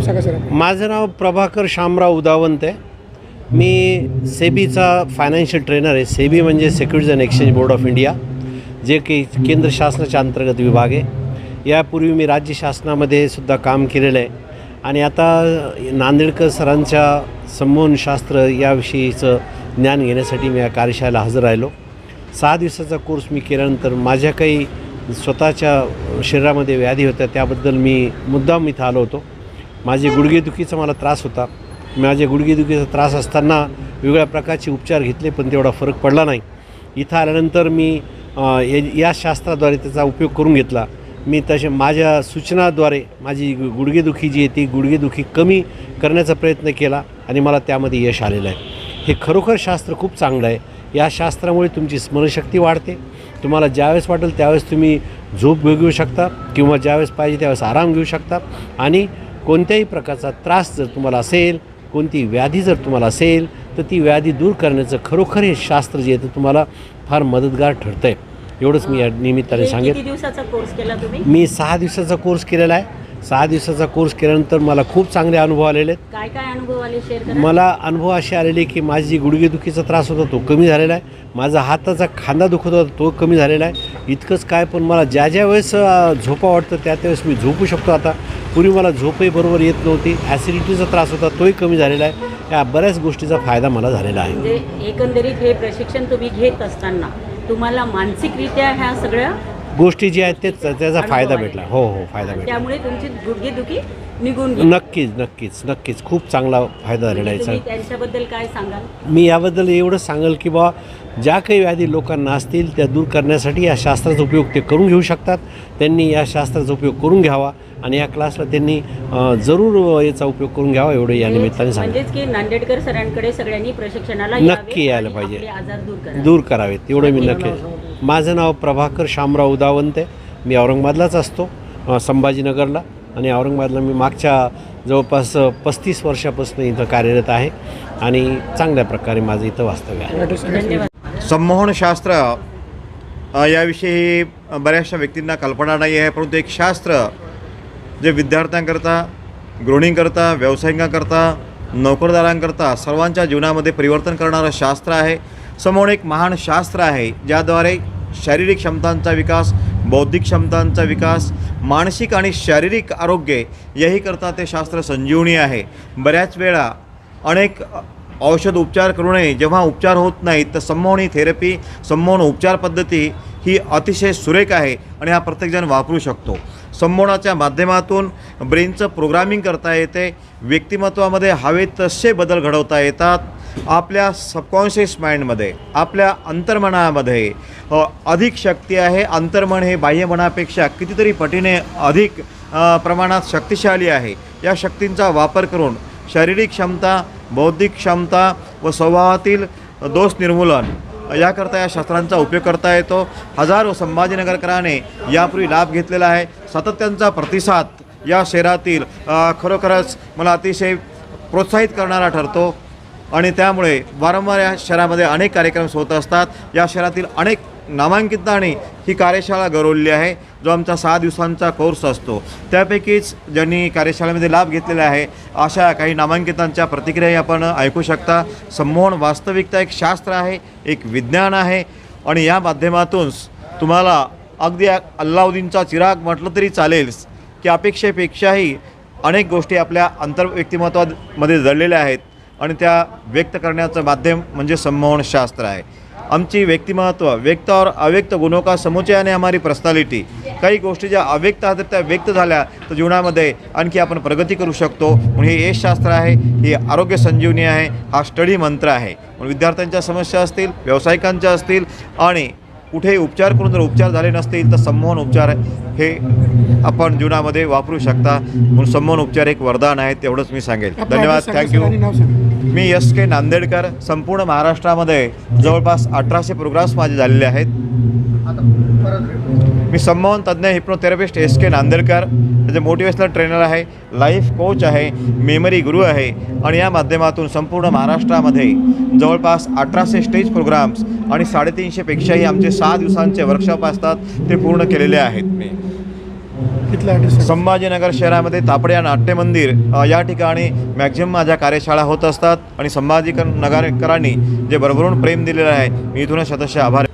सांगा सर. माझं नाव प्रभाकर शामराव उदावंत आहे. मी सेबीचा फायनान्शियल ट्रेनर आहे. सेबी म्हणजे securities and exchange board of India, जे की केंद्र शासनाच्या अंतर्गत विभाग आहे. यापूर्वी मी राज्य शासनामध्ये सुद्धा काम केलेलं आहे आणि आता नांदेडकर सरांच्या संमोहनशास्त्र याविषयीचं ज्ञान घेण्यासाठी मी या कार्यशाळेला हजर राहिलो. 6 दिवसाचा कोर्स मी केल्यानंतर माझ्या काही स्वतःच्या शरीरामध्ये व्याधी होत्या, त्याबद्दल मी मुद्दाम इथं आलो होतो. माझे गुडघेदुखीचा मला त्रास होता. माझ्या गुडघेदुखीचा त्रास असताना वेगवेगळ्या प्रकारचे उपचार घेतले, पण तेवढा फरक पडला नाही. इथं आल्यानंतर मी या शास्त्राद्वारे त्याचा उपयोग करून घेतला. मी तसे माझ्या सूचनाद्वारे माझी गुडघेदुखी जी आहे ती गुडघेदुखी कमी करण्याचा प्रयत्न केला आणि मला त्यामध्ये यश आलेलं आहे. हे खरोखर शास्त्र खूप चांगलं आहे. या शास्त्रामुळे तुमची स्मरणशक्ती वाढते. तुम्हाला ज्यावेळेस वाटेल त्यावेळेस तुम्ही झोप घेऊ शकता किंवा ज्यावेळेस पाहिजे त्यावेळेस आराम घेऊ शकता. आणि कोणत्याही प्रकारचा त्रास जर तुम्हाला असेल, कोणती व्याधी जर तुम्हाला असेल, तर ती व्याधी दूर करण्याचं खरोखर हे शास्त्र जे आहे ते तुम्हाला फार मदतगार ठरतं आहे. एवढंच मी या निमित्ताने सांगेन. किती दिवसाचा कोर्स केला तुम्ही? मी 6 दिवसाचा कोर्स केलेला आहे. 6 दिवसाचा कोर्स केल्यानंतर मला खूप चांगले अनुभव आलेले आहेत. काय काय अनुभव आले शेअर करा. मला अनुभव असे आलेले की माझी गुडघेदुखीचा त्रास होता तो कमी झालेला आहे. माझा हाताचा खांदा दुखत होता तो कमी झालेला आहे. इतकंच काय, पण मला ज्या ज्या वेळेस झोपा वाटतं त्या त्यावेळेस मी झोपू शकतो. आता पूर्वी मला झोपही बरोबर येत नव्हती. ॲसिडिटीचा त्रास होता तोही कमी झालेला आहे. या बऱ्याच गोष्टीचा फायदा मला झालेला आहे. म्हणजे एकंदरीत हे प्रशिक्षण तुम्ही घेत असताना तुम्हाला मानसिकरित्या ह्या सगळ्या गोष्टी जी आहेत त्याचा फायदा भेटला. हो हो, फायदा भेटला. त्यामुळे तुमची गुडघेदुखी निघून गेली. नक्कीच खूप चांगला फायदा झालेला आहे. तुम्ही त्यांच्याबद्दल काय सांगाल? मी याबद्दल एवढंच सांगाल की बा ज्या काही व्याधी लोकांना असतील त्या दूर करण्यासाठी या शास्त्राचा उपयोग ते करून घेऊ शकतात. त्यांनी या शास्त्राचा उपयोग करून घ्यावा आणि या क्लासला त्यांनी जरूर याचा उपयोग करून घ्यावा, एवढं या निमित्ताने सांगा. म्हणजेच की नांदेडकर सरांकडे सगळ्यांनी प्रशिक्षणाला नक्की यायला पाहिजे, आजार दूर करावेत, एवढं मी नक्की. माझं नाव प्रभाकर शामराव उदावंत आहे. मी औरंगाबादलाच असतो, संभाजीनगरला. आणि औरंगाबादला मी मागच्या जवळपास 35 वर्षापासून इथं कार्यरत आहे आणि चांगल्या प्रकारे माझं इथं वास्तव्य आहे. धन्यवाद. संमोहनशास्त्र याविषयी बऱ्याचशा व्यक्तींना कल्पना नाही आहे, परंतु एक शास्त्र जे विद्यार्थ्यांकरता, गृहिणींकरता, व्यावसायिकांकरता, नोकरदारांकरता सर्वांच्या जीवनामध्ये परिवर्तन करणारं शास्त्र आहे. संमोहन एक महान शास्त्र आहे ज्याद्वारे शारीरिक क्षमतांचा विकास, बौद्धिक क्षमतांचा विकास, मानसिक आणि शारीरिक आरोग्य याही करता ते शास्त्र संजीवनी आहे. बऱ्याच वेळा अनेक औषध उपचार करूनही जेव्हा उपचार होत नाहीत तर संमोहनी थेरपी, संमोहन उपचार पद्धती ही अतिशय सुरेख आहे आणि हा प्रत्येकजण वापरू शकतो. संमोहनाच्या माध्यमातून ब्रेनचं प्रोग्रामिंग करता येते. व्यक्तिमत्वामध्ये हवे तसे बदल घडवता येतात. आपल्या सबकॉन्शियस माइंडमध्ये, आपल्या अंतर्मनामध्ये अधिक शक्ती आहे. अंतर्मन हे बाह्यमनापेक्षा कितीतरी पटीने अधिक प्रमाणात शक्तिशाली आहे. या शक्तींचा वापर करून शारीरिक क्षमता, बौद्धिक क्षमता व स्वभावातील दोष निर्मूलन याकरता या शास्त्रांचा उपयोग करता येतो. हजारो संभाजीनगरकरांनी यापूर्वी लाभ घेतलेला आहे. सातत्यांचा प्रतिसाद या शहरातील खरोखरच मला अतिशय प्रोत्साहित करणारा ठरतो आणि त्यामुळे वारंवार या शहरामध्ये अनेक कार्यक्रम होत असतात. या शहरातील अनेक नामांकितांनी ही कार्यशाळा गौरवली आहे, जो आमचा 6 दिवसांचा कोर्स असतो. त्यापैकीच ज्यांनी कार्यशाळेमध्ये लाभ घेतलेला आहे अशा काही नामांकितांच्या प्रतिक्रिया आपण ऐकू शकता. संमोहन वास्तविकता एक शास्त्र आहे, एक विज्ञान आहे आणि या माध्यमातून तुम्हाला अगदी अल्लाउद्दीनचा चिराग म्हटलं तरी चालेल की अपेक्षेपेक्षाही अनेक गोष्टी आपल्या अंतर्व्यक्तिमत्वामध्ये जडलेल्या आहेत आणि त्या व्यक्त करण्याचं माध्यम म्हणजे संमोहनशास्त्र आहे. आमची व्यक्तिमत्व, व्यक्त और अव्यक्त गुणों का समुच्चय है हमारी पर्सनॅलिटी. काही गोष्टी ज्या अव्यक्त आहेत त्या व्यक्त झाल्या तर जीवनामध्ये आणखी आपण प्रगती करू शकतो. म्हणून हे यश शास्त्र आहे, ही आरोग्य संजीवनी आहे, हा स्टडी मंत्र आहे. म्हणून विद्यार्थ्यांच्या समस्या असतील, व्यावसायिकांच्या असतील आणि कुठेही उपचार करून जर उपचार झाले नसतील तर संमोहन उपचार हे आपण जीवनामध्ये वापरू शकता. म्हणून संमोहन उपचार एक वरदान आहे, तेवढंच मी सांगेल. धन्यवाद. थँक्यू. मी SK नांदेडकर. संपूर्ण महाराष्ट्रामध्ये जवळपास 1800 प्रोग्राम्स माझे झालेले आहेत. मी संमोहन तज्ज्ञ हिप्नोथेरपिस्ट SK नांदेडकर, त्याचे मोटिवेशनल ट्रेनर आहे, लाईफ कोच आहे, मेमरी गुरु आहे आणि या माध्यमातून संपूर्ण महाराष्ट्रामध्ये जवळपास 1800 स्टेज प्रोग्राम्स आणि 350पेक्षाही आमचे 6 दिवसांचे वर्कशॉप असतात ते पूर्ण केलेले आहेत. मी इथलं ॲड्रेस संभाजीनगर शहरामध्ये तापडिया नाट्य मंदिर या ठिकाणी मॅक्झिमम माझ्या कार्यशाळा होत असतात आणि संभाजीनगरकरांनी जे भरभरून प्रेम दिलेलं आहे मी इथूनच शतशः आभार